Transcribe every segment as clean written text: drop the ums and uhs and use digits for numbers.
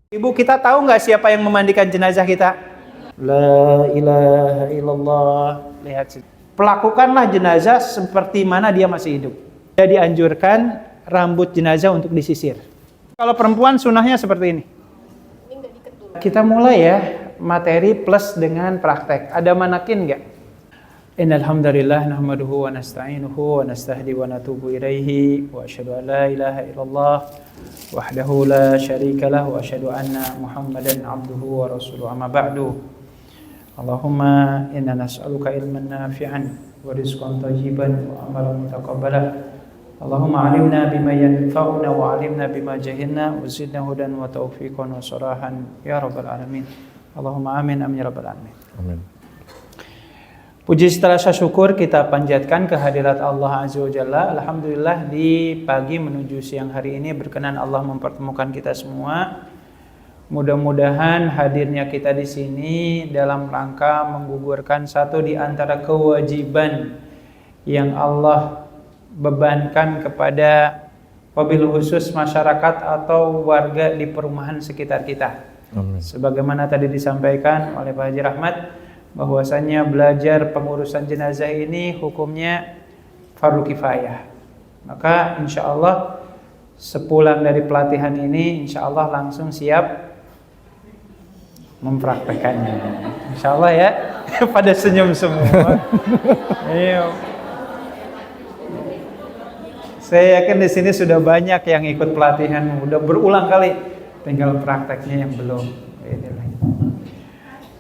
Ibu, kita tahu nggak siapa yang memandikan jenazah kita? La ilaha illallah. Lihat, pelakukanlah jenazah seperti mana dia masih hidup. Dia dianjurkan rambut jenazah untuk disisir. Kalau perempuan sunahnya seperti ini. Kita mulai ya, materi plus dengan praktek. Ada manakin nggak? Innal hamdalillah nahmaduhu wa nasta'inuhu wa nastahdi wa natubu ilaihi wa asyhadu an la ilaha illallah wahdahu la syarika lah wa asyhadu anna Muhammadan abduhu wa rasuluhu amma ba'du. Allahumma inna nas'aluka ilman nafi'an wa rizqan thayyiban wa amalan mutaqabbalah. Allahumma 'allimna bima yanfa'una wa 'allimna bima jahilna wa zidna hudan wa taufiqan wa sarahan ya rabbal alamin. Allahumma amin amin ya rabbal alamin. Amin. Puji setelah syukur kita panjatkan kehadirat Allah Azza wa Jalla. Alhamdulillah di pagi menuju siang hari ini berkenan Allah mempertemukan kita semua. Mudah-mudahan hadirnya kita di sini dalam rangka menggugurkan satu di antara kewajiban yang Allah bebankan kepada wabil khusus masyarakat atau warga di perumahan sekitar kita. Amin. Sebagaimana tadi disampaikan oleh Pak Haji Rahmat, bahwasanya belajar pengurusan jenazah ini hukumnya fardu kifayah. Maka insya Allah sepulang dari pelatihan ini insya Allah langsung siap mempraktekannya. Insya Allah ya. Pada senyum semua. Ayo. Saya yakin di sini sudah banyak yang ikut pelatihan, udah berulang kali, tinggal prakteknya yang belum.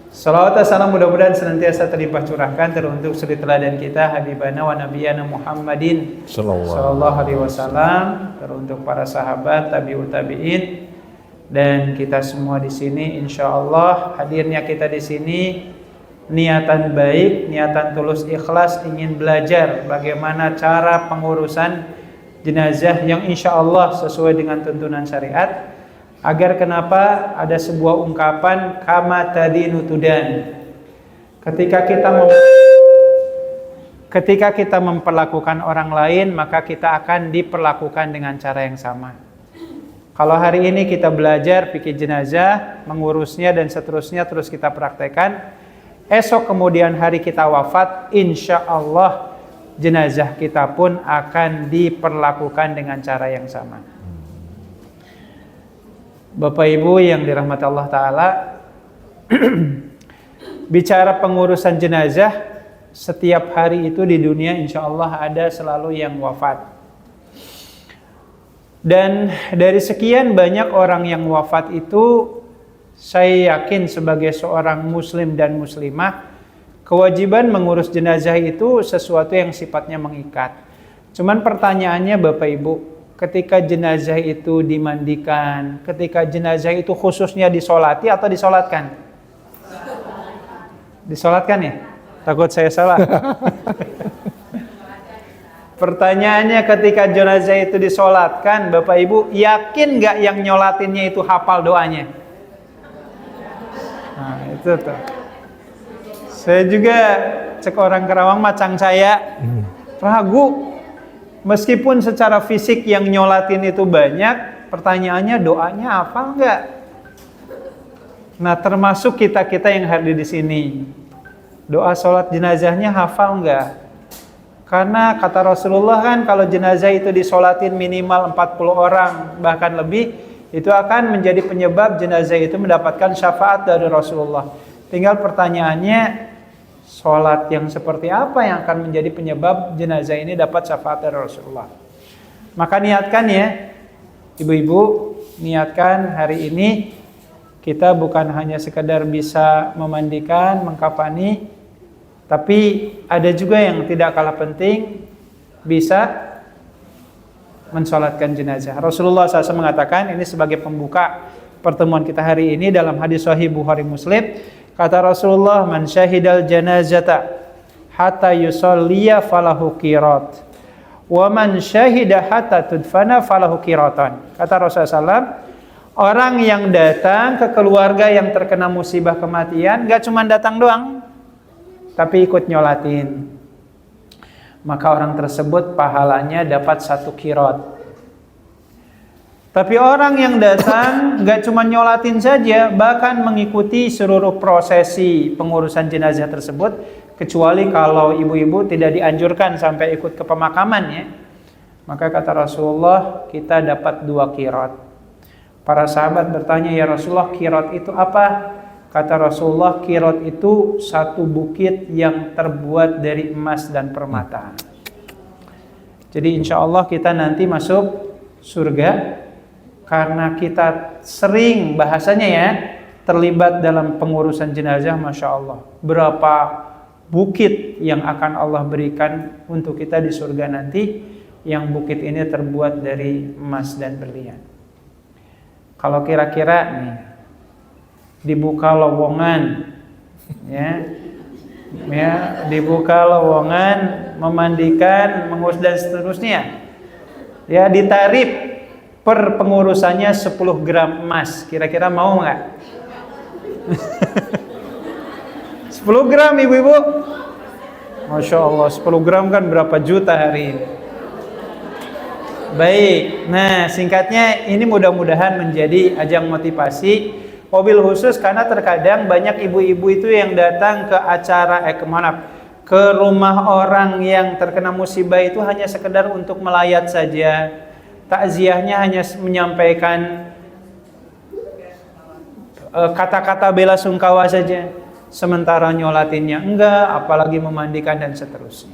Salawat dan salam mudah-mudahan senantiasa terlimpah curahkan teruntuk suri teladan kita Habibana wa Nabiyana Muhammadin sallallahu alaihi wasallam, teruntuk para sahabat, tabi'ut tabi'in, dan kita semua di sini. Insyaallah hadirnya kita di sini niatan baik, niatan tulus ikhlas ingin belajar bagaimana cara pengurusan jenazah yang insyaallah sesuai dengan tuntunan syariat. Agar kenapa ada sebuah ungkapan kama tadinu tudan. Ketika kita memperlakukan orang lain, maka kita akan diperlakukan dengan cara yang sama. Kalau hari ini kita belajar fikih jenazah, mengurusnya dan seterusnya terus kita praktekkan, esok kemudian hari kita wafat, insya Allah jenazah kita pun akan diperlakukan dengan cara yang sama. Bapak Ibu yang dirahmati Allah Ta'ala, bicara pengurusan jenazah, setiap hari itu di dunia insya Allah ada selalu yang wafat. Dan dari sekian banyak orang yang wafat itu, saya yakin sebagai seorang muslim dan muslimah, kewajiban mengurus jenazah itu sesuatu yang sifatnya mengikat. Cuman pertanyaannya Bapak Ibu, ketika jenazah itu dimandikan, ketika jenazah itu khususnya disolati atau disolatkan? Disolatkan ya? Takut saya salah. Pertanyaannya, ketika jenazah itu disolatkan, Bapak Ibu yakin nggak yang nyolatinnya itu hafal doanya? Nah itu tuh. Saya juga cek orang Karawang macang saya ragu. Meskipun secara fisik yang nyolatin itu banyak, pertanyaannya doanya hafal nggak? Nah, termasuk kita-kita yang hadir di sini, doa sholat jenazahnya hafal nggak? Karena kata Rasulullah kan, kalau jenazah itu disolatin minimal 40 orang, bahkan lebih, itu akan menjadi penyebab jenazah itu mendapatkan syafaat dari Rasulullah. Tinggal pertanyaannya, sholat yang seperti apa yang akan menjadi penyebab jenazah ini dapat syafaat dari Rasulullah. Maka niatkan ya, ibu-ibu, niatkan hari ini kita bukan hanya sekedar bisa memandikan, mengkafani, tapi ada juga yang tidak kalah penting, bisa mensolatkan jenazah. Rasulullah SAW mengatakan, ini sebagai pembuka pertemuan kita hari ini dalam hadis Sahih Bukhari Muslim, kata Rasulullah, man syahidal janazata hatta yusalliya falahu qirat wa man syahida hatta tudfana falahu qiratan. Kata Rasulullah SAW, orang yang datang ke keluarga yang terkena musibah kematian, gak cuma datang doang, tapi ikut nyolatin, maka orang tersebut pahalanya dapat 1 qirat. Tapi orang yang datang nggak cuma nyolatin saja, bahkan mengikuti seluruh prosesi pengurusan jenazah tersebut, kecuali kalau ibu-ibu tidak dianjurkan sampai ikut ke pemakaman ya. Maka kata Rasulullah, kita dapat 2 qirat. Para sahabat bertanya, ya Rasulullah, qirat itu apa? Kata Rasulullah, qirat itu satu bukit yang terbuat dari emas dan permata. Jadi insya Allah kita nanti masuk surga karena kita sering bahasanya ya terlibat dalam pengurusan jenazah. Masya Allah, berapa bukit yang akan Allah berikan untuk kita di surga nanti, yang bukit ini terbuat dari emas dan berlian. Kalau kira-kira nih dibuka lowongan ya dibuka lowongan memandikan, mengurus dan seterusnya ya, ditarif per pengurusannya 10 gram emas, kira-kira mau nggak? 10 gram ibu-ibu, Masya Allah, 10 gram kan berapa juta hari ini. Baik, nah singkatnya ini mudah-mudahan menjadi ajang motivasi, mobil khusus karena terkadang banyak ibu-ibu itu yang datang ke acara ke rumah orang yang terkena musibah itu hanya sekedar untuk melayat saja. Takziahnya hanya menyampaikan kata-kata bela sungkawa saja, sementara nyolatinnya enggak, apalagi memandikan dan seterusnya.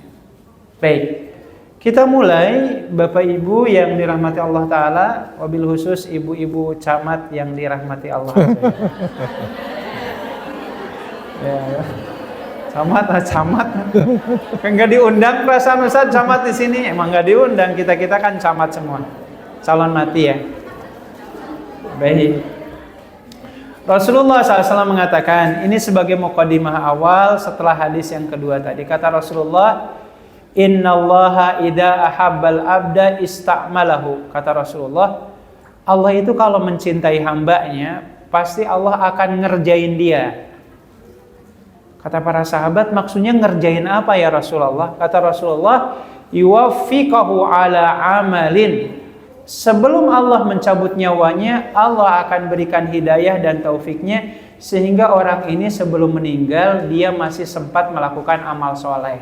Baik, kita mulai Bapak Ibu yang dirahmati Allah Ta'ala, wabil khusus ibu-ibu camat yang dirahmati Allah. Ya. Camat enggak diundang perasaan Ustaz camat di sini, emang enggak diundang, kita kan camat semua, calon mati ya. Baik, Rasulullah SAW mengatakan, ini sebagai muqaddimah awal setelah hadis yang kedua tadi. Kata Rasulullah, innallaha idza ahabbal abda ista'malahu. Kata Rasulullah, Allah itu kalau mencintai hambanya, pasti Allah akan ngerjain dia. Kata para sahabat, maksudnya ngerjain apa ya Rasulullah? Kata Rasulullah, yuwaffiqahu ala amalin. Sebelum Allah mencabut nyawanya, Allah akan berikan hidayah dan taufiknya, sehingga orang ini sebelum meninggal, dia masih sempat melakukan amal soleh.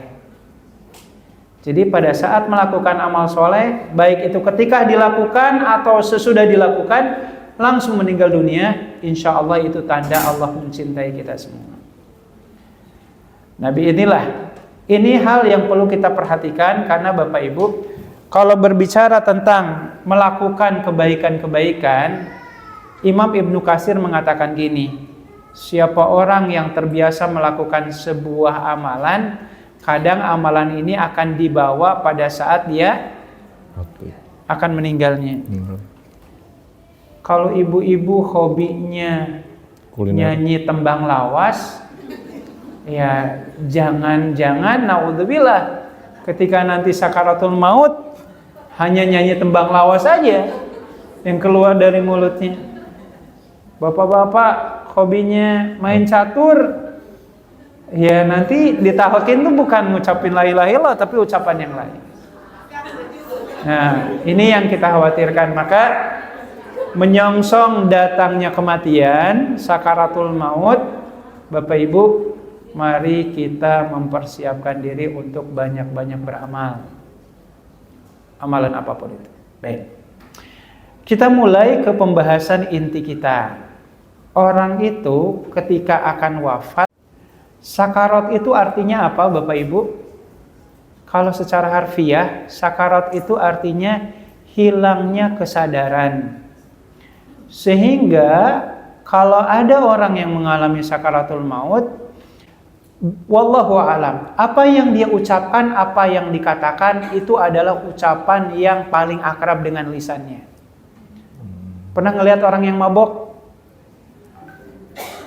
Jadi pada saat melakukan amal soleh, baik itu ketika dilakukan atau sesudah dilakukan, langsung meninggal dunia, insya Allah itu tanda Allah mencintai kita semua. Nabi ini hal yang perlu kita perhatikan, karena Bapak Ibu, kalau berbicara tentang melakukan kebaikan-kebaikan, Imam Ibnu Katsir mengatakan gini, siapa orang yang terbiasa melakukan sebuah amalan, kadang amalan ini akan dibawa pada saat dia akan meninggalnya. Kalau ibu-ibu hobinya nyanyi tembang lawas, ya jangan-jangan naudzubillah ketika nanti sakaratul maut hanya nyanyi tembang lawas saja yang keluar dari mulutnya. Bapak-bapak hobinya main catur, ya nanti ditahakin tuh bukan ngucapin la ilaha illallah, tapi ucapan yang lain. Nah, ini yang kita khawatirkan. Maka menyongsong datangnya kematian, sakaratul maut, Bapak Ibu, mari kita mempersiapkan diri untuk banyak-banyak beramal. Amalan apapun itu. Baik. Kita mulai ke pembahasan inti kita. Orang itu ketika akan wafat, sakarat itu artinya apa Bapak Ibu? Kalau secara harfiah, sakarat itu artinya hilangnya kesadaran. Sehingga kalau ada orang yang mengalami sakaratul maut, wallahu alam, apa yang dia ucapkan, apa yang dikatakan itu adalah ucapan yang paling akrab dengan lisannya. Pernah ngelihat orang yang mabok?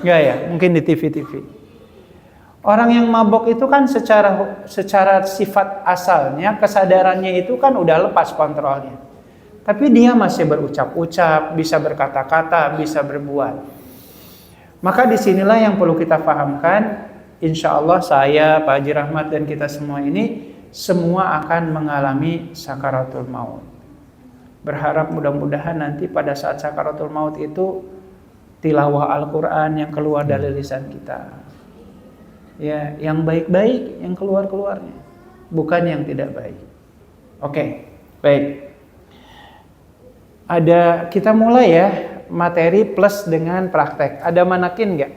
Enggak ya? Mungkin di TV-TV. Orang yang mabok itu kan secara sifat asalnya, kesadarannya itu kan udah lepas kontrolnya. Tapi dia masih berucap-ucap, bisa berkata-kata, bisa berbuat. Maka disinilah yang perlu kita pahamkan. Insya Allah saya, Pak Haji Rahmat, dan kita semua ini semua akan mengalami sakaratul maut. Berharap mudah-mudahan nanti pada saat sakaratul maut itu tilawah Al-Quran yang keluar dari lisan kita. Ya, yang baik-baik yang keluarnya, bukan yang tidak baik. Oke, baik. Kita mulai ya materi plus dengan praktek. Ada manakin nggak?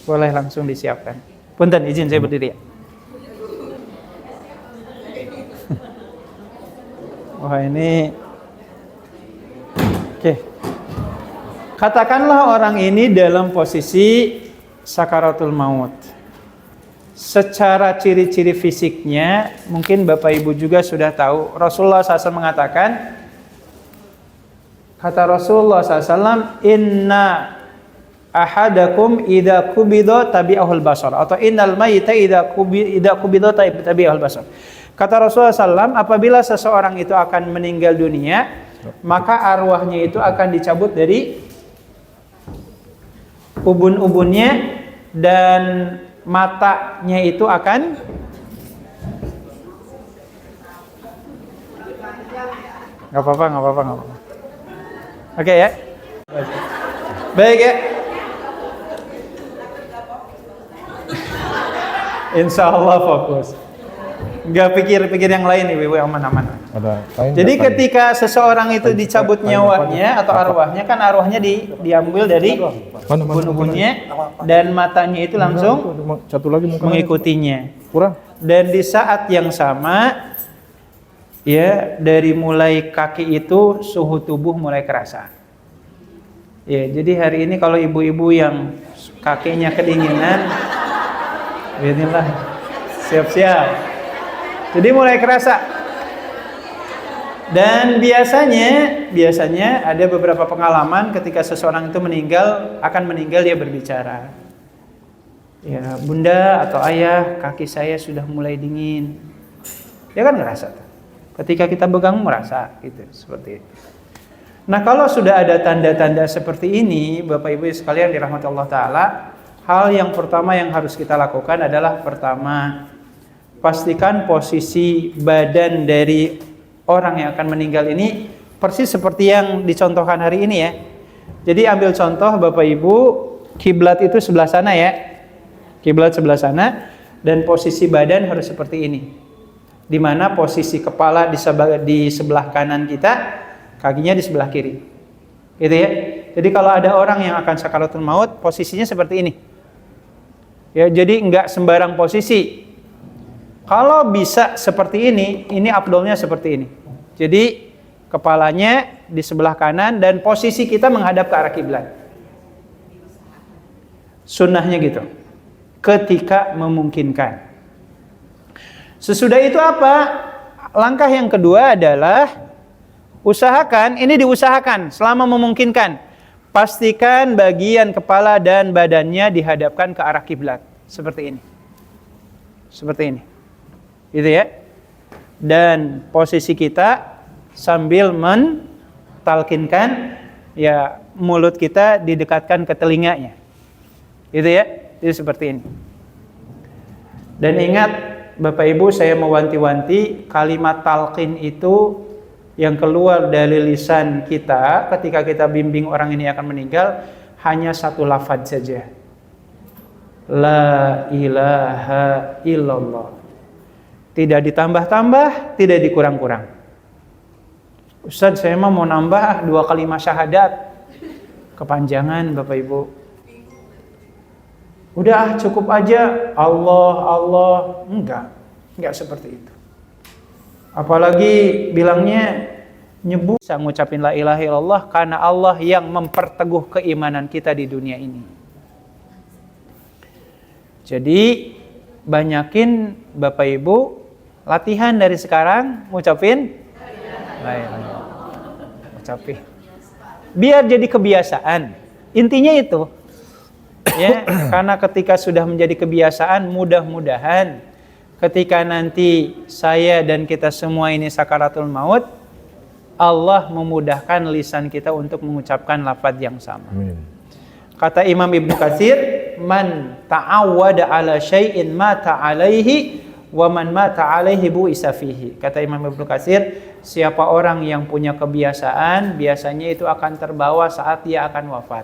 Boleh langsung disiapkan. Punten, izin saya berdiri ya. Wah ini, oke. Katakanlah orang ini dalam posisi sakaratul maut. Secara ciri-ciri fisiknya, mungkin Bapak Ibu juga sudah tahu. Rasulullah SAW mengatakan, kata Rasulullah SAW, Inna ahadakum idza qubida tabi'ahul basar, atau innal mayyita idza qubida tabi'ahul basar. Kata Rasulullah SAW, apabila seseorang itu akan meninggal dunia, maka arwahnya itu akan dicabut dari ubun-ubunnya dan matanya itu akan nggak apa-apa. Oke ya, baik ya. Insya Allah fokus. Nggak pikir-pikir yang lain nih, aman-aman. Jadi ketika seseorang itu dicabut nyawanya atau arwahnya, kan arwahnya diambil dari ubun-ubunnya dan matanya itu langsung mengikutinya. Dan di saat yang sama, ya, dari mulai kaki itu suhu tubuh mulai kerasa. Ya, jadi hari ini kalau ibu-ibu yang kakinya kedinginan, inilah siap-siap. Jadi mulai kerasa. Dan biasanya ada beberapa pengalaman ketika seseorang itu akan meninggal dia berbicara. Ya, bunda atau ayah, kaki saya sudah mulai dingin. Dia kan ngerasa. Ketika kita pegang merasa gitu, seperti itu. Nah, kalau sudah ada tanda-tanda seperti ini, Bapak Ibu sekalian dirahmati Allah Ta'ala, hal yang pertama yang harus kita lakukan adalah pertama, pastikan posisi badan dari orang yang akan meninggal ini persis seperti yang dicontohkan hari ini ya. Jadi ambil contoh Bapak Ibu, kiblat itu sebelah sana ya. Kiblat sebelah sana dan posisi badan harus seperti ini. Di mana posisi kepala di sebelah kanan kita, kakinya di sebelah kiri. Gitu ya. Jadi kalau ada orang yang akan sakaratul maut, posisinya seperti ini. Ya, jadi enggak sembarang posisi. Kalau bisa seperti ini afdolnya seperti ini. Jadi kepalanya di sebelah kanan dan posisi kita menghadap ke arah kiblat. Sunnahnya gitu. Ketika memungkinkan. Sesudah itu apa? Langkah yang kedua adalah diusahakan selama memungkinkan. Pastikan bagian kepala dan badannya dihadapkan ke arah kiblat. Seperti ini. Seperti ini. Gitu ya. Dan posisi kita sambil mentalkinkan, ya, mulut kita didekatkan ke telinganya. Gitu ya. Jadi seperti ini. Dan ingat Bapak Ibu, saya mewanti-wanti, kalimat talqin itu yang keluar dari lisan kita ketika kita bimbing orang ini akan meninggal hanya satu lafaz saja. La ilaha illallah. Tidak ditambah-tambah, tidak dikurang-kurang. Ustaz, saya mau nambah 2 kalimat syahadat. Kepanjangan Bapak Ibu. Udah cukup aja Allah. Enggak seperti itu. Apalagi bilangnya nyebut bisa ngucapin la ilaha illallah karena Allah yang memperteguh keimanan kita di dunia ini. Jadi banyakin Bapak Ibu latihan dari sekarang ngucapin la ilaha illallah. Ngucapin. Biar jadi kebiasaan. Intinya itu. Ya, karena ketika sudah menjadi kebiasaan, mudah-mudahan ketika nanti saya dan kita semua ini sakaratul maut, Allah memudahkan lisan kita untuk mengucapkan lafaz yang sama. Amin. Kata Imam Ibnu Katsir, man ta'awwada ala syai'in mata alaihi wa man mata alaihi bu'isa fihi. Kata Imam Ibnu Katsir, siapa orang yang punya kebiasaan, biasanya itu akan terbawa saat dia akan wafat.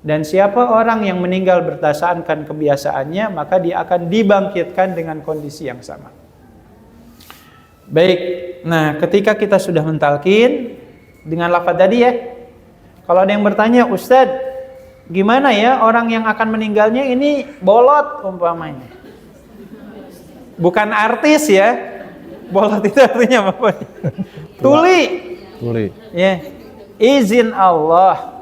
Dan siapa orang yang meninggal berdasarkan kebiasaannya, maka dia akan dibangkitkan dengan kondisi yang sama. Baik, nah ketika kita sudah mentalkin dengan lafaz tadi ya, kalau ada yang bertanya, Ustadz, gimana ya orang yang akan meninggalnya ini bolot umpamanya? Bukan artis ya, bolot itu artinya apa? Tuli. Ya, izin Allah.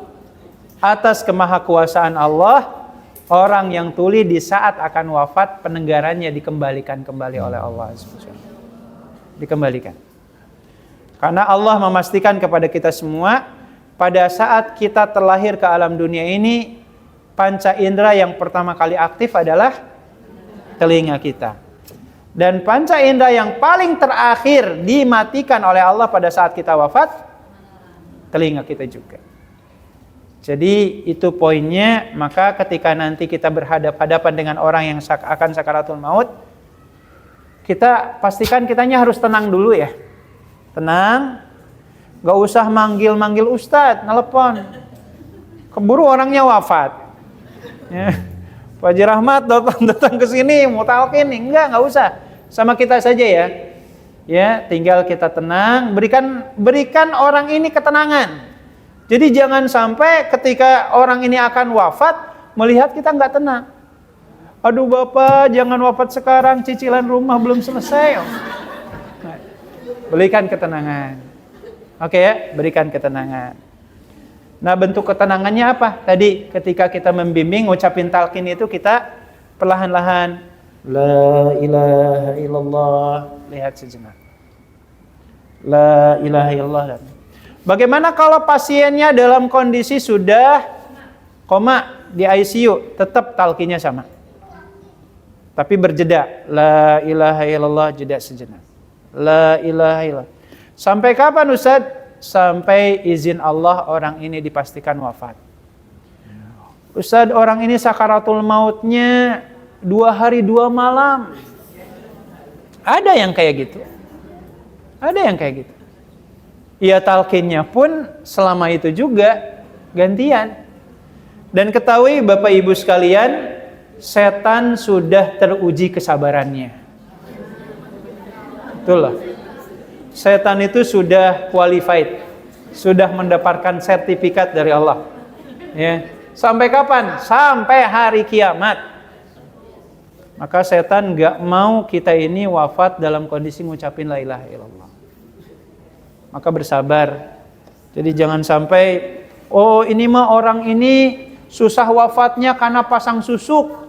Atas kemahakuasaan Allah, orang yang tuli di saat akan wafat, penenggarannya dikembalikan kembali oleh Allah SWT. Dikembalikan. Karena Allah memastikan kepada kita semua, pada saat kita terlahir ke alam dunia ini, panca indera yang pertama kali aktif adalah telinga kita. Dan panca indera yang paling terakhir dimatikan oleh Allah pada saat kita wafat, telinga kita juga. Jadi itu poinnya. Maka ketika nanti kita berhadapan dengan orang yang akan sakaratul maut, kita pastikan kitanya harus tenang dulu ya. Tenang, gak usah manggil-manggil ustadz, nelpon. Keburu orangnya wafat. Ya. Pak Haji Rahmat datang ke sini mau talqin, enggak usah. Sama kita saja ya. Ya, tinggal kita tenang, berikan orang ini ketenangan. Jadi jangan sampai ketika orang ini akan wafat, melihat kita nggak tenang. Aduh Bapak, jangan wafat sekarang, cicilan rumah belum selesai. Nah, berikan ketenangan. Oke ya, berikan ketenangan. Nah, bentuk ketenangannya apa? Tadi ketika kita membimbing, ngucapin talqin itu kita perlahan-lahan. La ilaha illallah. Lihat sejenak. La ilaha illallah. Bagaimana kalau pasiennya dalam kondisi sudah koma di ICU, tetap talqinnya sama. Tapi berjeda. La ilaha illallah, jeda sejenak. La ilaha illallah. Sampai kapan Ustaz? Sampai izin Allah orang ini dipastikan wafat. Ustaz, orang ini sakaratul mautnya 2 hari 2 malam. Ada yang kayak gitu. Ada yang kayak gitu. Ya talqinnya pun selama itu juga gantian. Dan ketahui Bapak Ibu sekalian, setan sudah teruji kesabarannya. Itulah. Setan itu sudah qualified, sudah mendapatkan sertifikat dari Allah. Ya. Sampai kapan? Sampai hari kiamat. Maka setan gak mau kita ini wafat dalam kondisi ngucapin la ilaha illallah. Maka bersabar. Jadi jangan sampai, oh ini mah orang ini susah wafatnya karena pasang susuk.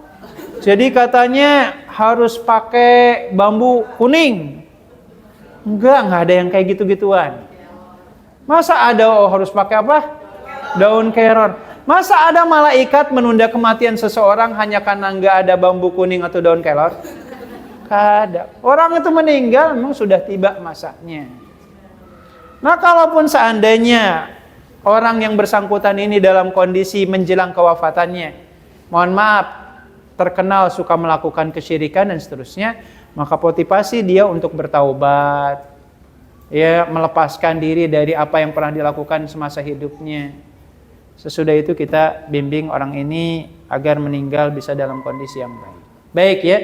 Jadi katanya harus pakai bambu kuning. Enggak ada yang kayak gitu-gituan. Masa ada harus pakai apa? Daun kelor. Masa ada malaikat menunda kematian seseorang hanya karena enggak ada bambu kuning atau daun kelor? Kada. Orang itu meninggal memang sudah tiba masanya. Nah, kalaupun seandainya orang yang bersangkutan ini dalam kondisi menjelang kewafatannya, mohon maaf, terkenal suka melakukan kesyirikan dan seterusnya, maka motivasi dia untuk bertaubat, ya, melepaskan diri dari apa yang pernah dilakukan semasa hidupnya. Sesudah itu kita bimbing orang ini agar meninggal bisa dalam kondisi yang baik. Baik ya.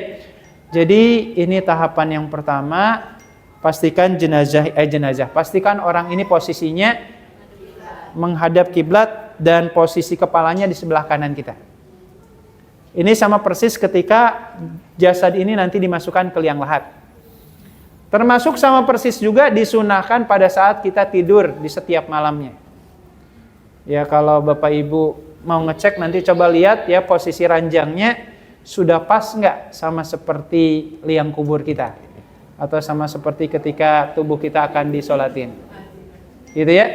Jadi ini tahapan yang pertama. Pastikan jenazah. Pastikan orang ini posisinya menghadap kiblat dan posisi kepalanya di sebelah kanan kita. Ini sama persis ketika jasad ini nanti dimasukkan ke liang lahat. Termasuk sama persis juga disunahkan pada saat kita tidur di setiap malamnya. Ya, kalau Bapak Ibu mau ngecek nanti coba lihat ya posisi ranjangnya sudah pas nggak sama seperti liang kubur kita. Atau sama seperti ketika tubuh kita akan disolatin. Gitu ya.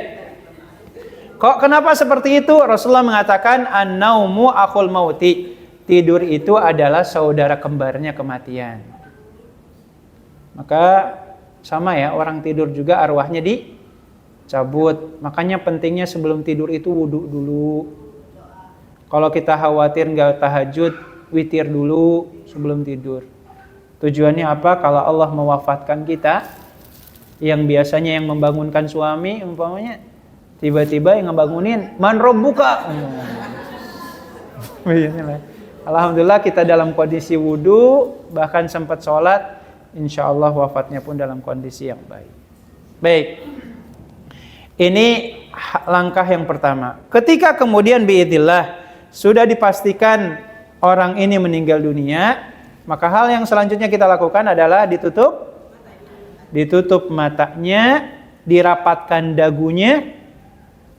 Kok kenapa seperti itu? Rasulullah mengatakan an-naumu akhul mauti. Tidur itu adalah saudara kembarnya kematian. Maka sama ya, orang tidur juga arwahnya dicabut. Makanya pentingnya sebelum tidur itu wudu dulu. Kalau kita khawatir nggak tahajud, witir dulu sebelum tidur. Tujuannya apa? Kalau Allah mewafatkan kita, yang biasanya yang membangunkan suami umpamanya, tiba-tiba yang ngebangunin, man rabbuka. Alhamdulillah kita dalam kondisi wudu, bahkan sempat sholat, insya Allah wafatnya pun dalam kondisi yang baik. Baik, ini langkah yang pertama. Ketika kemudian biidznillah sudah dipastikan orang ini meninggal dunia, maka hal yang selanjutnya kita lakukan adalah ditutup matanya, dirapatkan dagunya.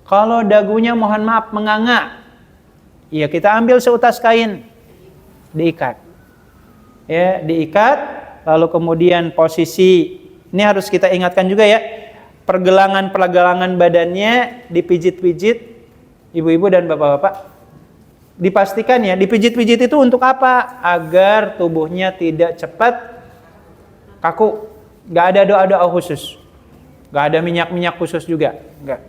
Kalau dagunya mohon maaf menganga, ya kita ambil seutas kain, diikat. Ya, diikat, lalu kemudian posisi ini harus kita ingatkan juga ya, pergelangan badannya dipijit-pijit, ibu-ibu dan bapak-bapak. Dipastikan ya, dipijit-pijit itu untuk apa? Agar tubuhnya tidak cepat kaku. Gak ada doa-doa khusus, gak ada minyak-minyak khusus juga, enggak.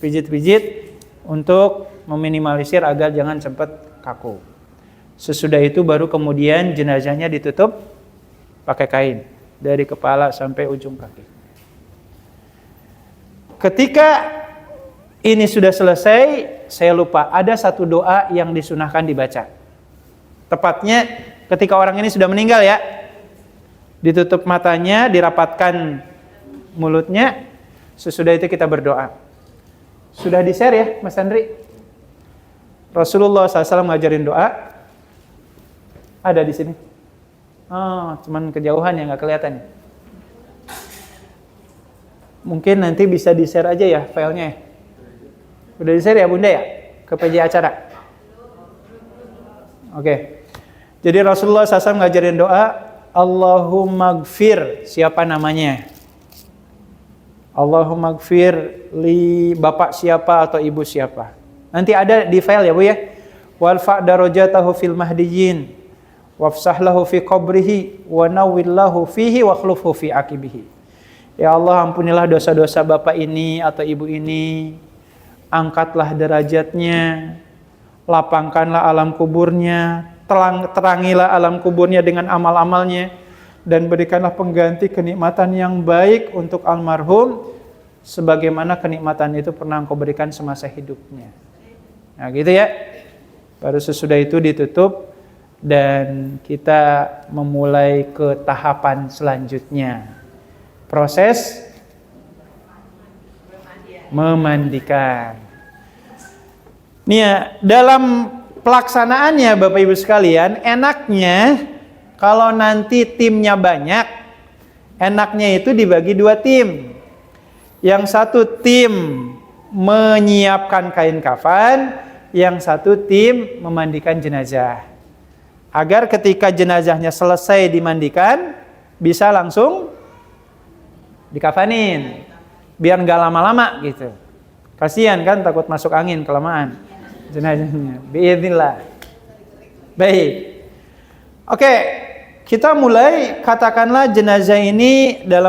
Pijit-pijit untuk meminimalisir agar jangan cepat kaku. Sesudah itu baru kemudian jenazahnya ditutup pakai kain dari kepala sampai ujung kaki. Ketika ini sudah selesai, saya lupa, ada satu doa yang disunahkan dibaca. Tepatnya ketika orang ini sudah meninggal ya, ditutup matanya, dirapatkan mulutnya, sesudah itu kita berdoa. Sudah di-share ya Mas Andri? Rasulullah SAW ngajarin doa. Ada di sini. Oh, cuman kejauhan ya, nggak kelihatan. Mungkin nanti bisa di-share aja ya filenya. Udah di-share ya Bunda ya? Ke PJ acara. Oke. Jadi Rasulullah SAW ngajarin doa, Allahumma gfir, siapa namanya? Allahumma gfir li, bapak siapa atau ibu siapa. Nanti ada di file ya Bu ya. Walfa' darajatahu fil mahdiyyin wafsah lahu fi qabrihi wa nawwil lahu fihi wa khlufhu fi aqibihi. Ya Allah, ampunilah dosa-dosa bapak ini atau ibu ini, angkatlah derajatnya, lapangkanlah alam kuburnya, terangilah alam kuburnya dengan amal-amalnya, dan berikanlah pengganti kenikmatan yang baik untuk almarhum sebagaimana kenikmatan itu pernah Engkau berikan semasa hidupnya. Nah gitu ya. Baru sesudah itu ditutup dan kita memulai ke tahapan selanjutnya. Proses memandikan. Nih ya, dalam pelaksanaannya Bapak Ibu sekalian, enaknya kalau nanti timnya banyak, enaknya itu dibagi 2 tim. Yang satu tim menyiapkan kain kafan, yang satu tim memandikan jenazah. Agar ketika jenazahnya selesai dimandikan, bisa langsung dikafanin. Biar nggak lama-lama gitu. Kasihan kan, takut masuk angin kelamaan jenazahnya. Biidznillah. Baik. Oke. Kita mulai, katakanlah jenazah ini dalam